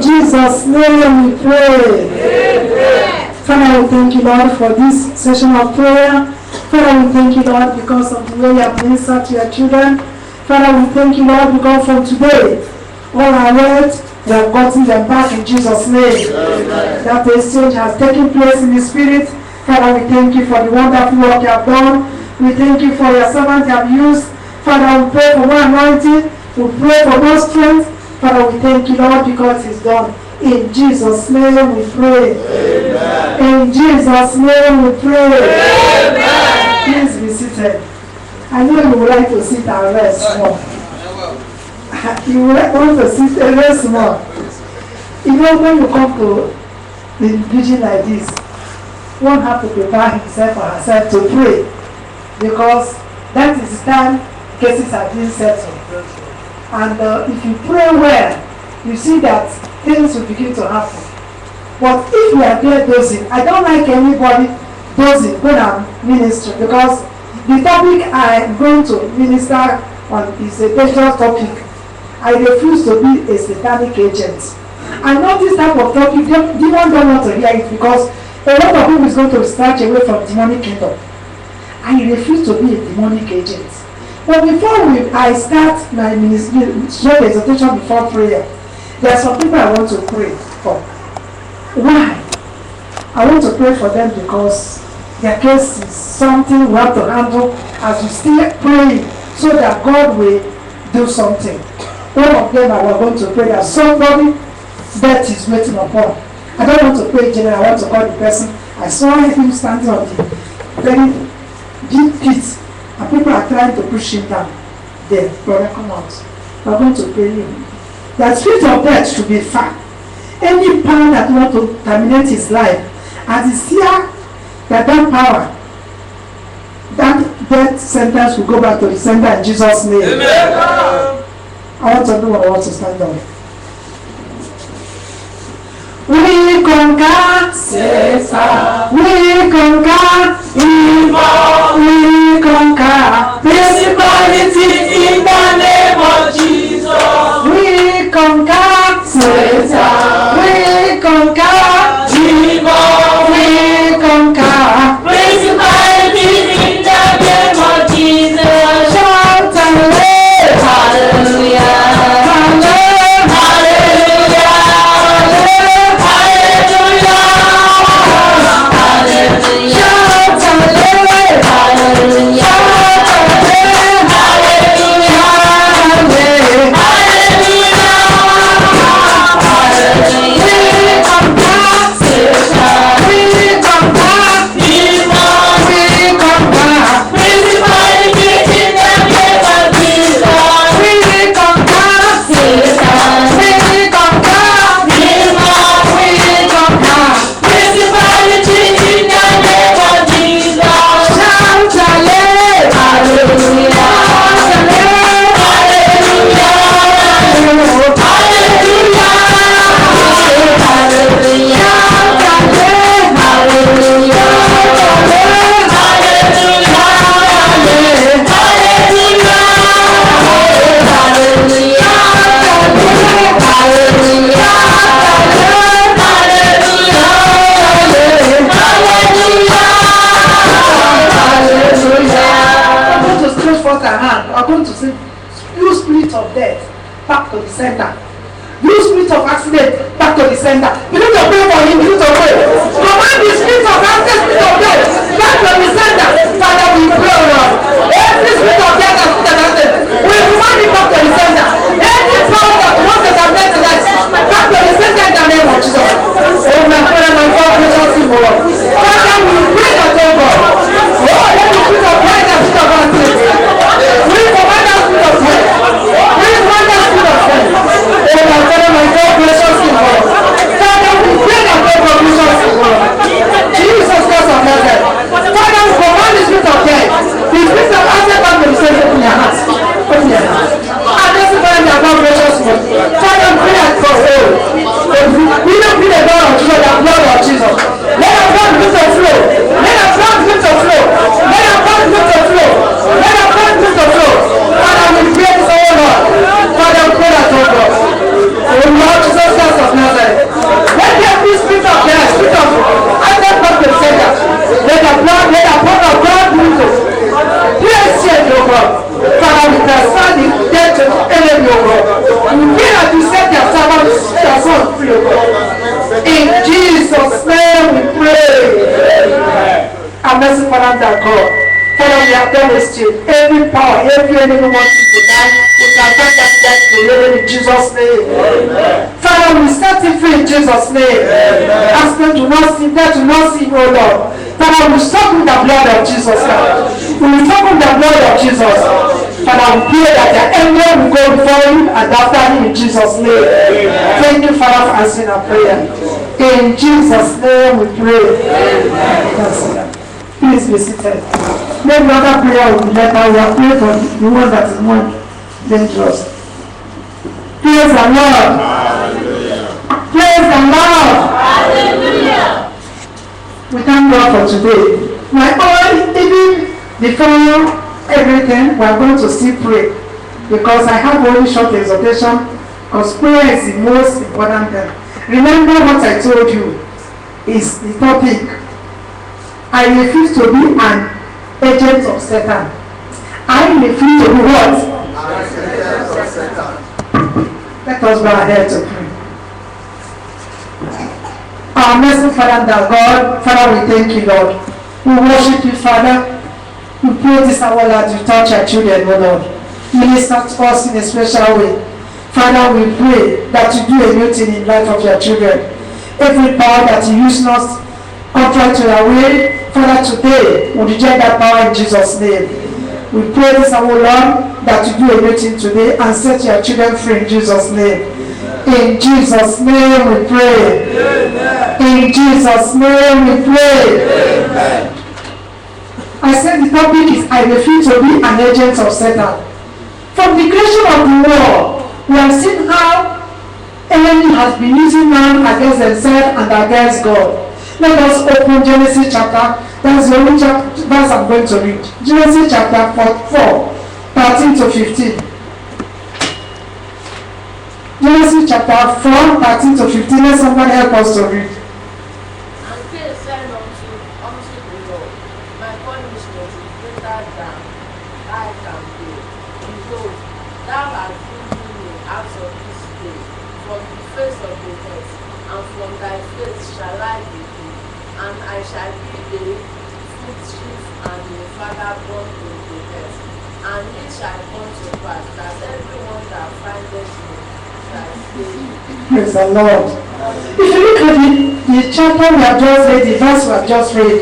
In Jesus' name we pray. Amen. Father, we thank you, Lord, for this session of prayer. Father, we thank you, Lord, because of the way you have ministered to your children. Father, we thank you, Lord, because from today, all our words, we have gotten them back in Jesus' name. Amen. That the exchange has taken place in the Spirit. Father, we thank you for the wonderful work you have done. We thank you for your servants you have used. Father, we pray for more anointing. We pray for more strength. Father, we thank you, Lord, because it's done. In Jesus' name we pray. Amen. In Jesus' name we pray. Amen. Please be seated. I know you would like to sit and rest more. You would want to sit and rest more. You know, when you come to the vigil like this, one has to prepare himself or herself to pray, because that is the time cases are being settled. And if you pray well, you see that things will begin to happen. But if you are there dozing, I don't like anybody dozing when I'm ministering, because the topic I'm going to minister on is a dangerous topic. I refuse to be a satanic agent. I know this type of topic, demons don't want to hear it, because a lot of people is going to snatch away from demonic kingdom. I refuse to be a demonic agent. But before I start my short exhortation before prayer, there are some people I want to pray for. Why? I want to pray for them because their case is something we have to handle as we still praying, so that God will do something. One of them I was going to pray that somebody that is waiting upon. I don't want to pray general, I want to call the person. I saw him standing on the very deep pit, and people are trying to push him down. There, brother, come out. We're going to pray him. That spirit of death should be far. Any power that wants to terminate his life, as is here, that power, that death sentence will go back to the sender in Jesus' name. Amen. I want to know what I want to stand on. We conquer Satan. We conquer evil. We conquer principality in the name of Jesus. We conquer Satan. We conquer evil. We conquer principality in the name of Jesus. Shout hallelujah, hallelujah, center. You spirit of accident, back to the center. Begin to pray for him, begin to pray. Command the spirit of accident, spirit of death, back to the center. Father, we pray, Lord. Every spirit of death and spirit of accident, we command it back to the center. Every power that wants to damage tonight, back to the center in the name of Jesus. Oh my Father, my God, precious people. Father, we pray that, oh God. Oh, let the spirit of death and spirit of accident. We command that spirit of death. We command that spirit of death. Oh my Father, my God, precious people. Father, we pray that God, precious people. Jesus Christ of Nazareth. Father, we command the spirit of death. have done a state. Every power, every enemy wants you to die, we can take that death created in Jesus' name. Amen. Father, we set it free in Jesus' name. Ask them to not sin, that to not sin, oh Lord. Father, we stop with the blood of Jesus. We stop with the blood of Jesus. Father, we pray that the angel will go before you and after him in Jesus' name. Amen. Thank you, Father, for answering our prayer. In Jesus' name we pray. Amen. Please be seated. Maybe another prayer will be later. We are praying for the one that is more dangerous. Praise the Lord. Hallelujah. Praise the Lord. Hallelujah. We thank God for today. Even before everything, we are going to still pray because I have only short exhortation because prayer is the most important thing. Remember what I told you is the topic. I refuse to be an agent of Satan. I refuse to be what? Agent of Satan. Let us go ahead to pray. Our merciful Father and God, Father, we thank you, Lord. We worship you, Father. We pray this hour, Lord, you touch our children, oh Lord. Minister to us in a special way. Father, we pray that you do a new thing in the life of your children. Every power that you use us contrary to your will, Father, today we reject that power in Jesus' name. We pray this hour, Lord, that you do a new thing today and set your children free in Jesus' name. In Jesus' name we pray. In Jesus' name we pray. I said the topic is I refuse to be an agent of Satan. From the creation of the world, we have seen how enemy has been using man against themselves and against God. Let us open Genesis chapter, that's the only verse I'm going to read. Genesis chapter 4, 13 to 15. Genesis chapter 4, 13 to 15. Let somebody help us to read. And Cain said unto the Lord, my punishment is greater than I can bear. Behold, thou hast driven me out of this day from the face of the earth, and from thy face shall I be hid, and I shall be a fruitful and a father born in the earth. And it shall come to pass that everyone that findeth me shall say, Praise the Lord. If you look at the chapter we have just read, the verse we have just read,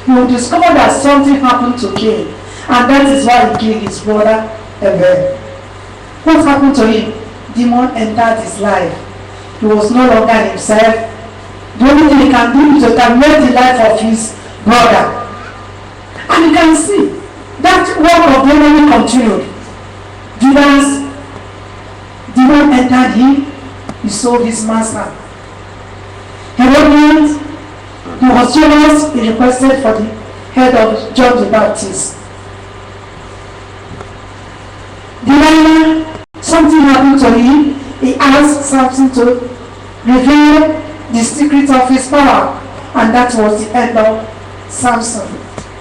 you will discover that something happened to Cain, and that is why he killed his brother Abel. What happened to him? Demon entered his life. He was no longer himself. The only thing he can do is to terminate the life of his brother. And you can see that work of the enemy continued. Judas, demon entered him. He sold his master. Herodians, he was jealous. He requested for the head of John the Baptist. Delilah, something happened to him. He asked Samson to reveal the secret of his power, and that was the end of Samson.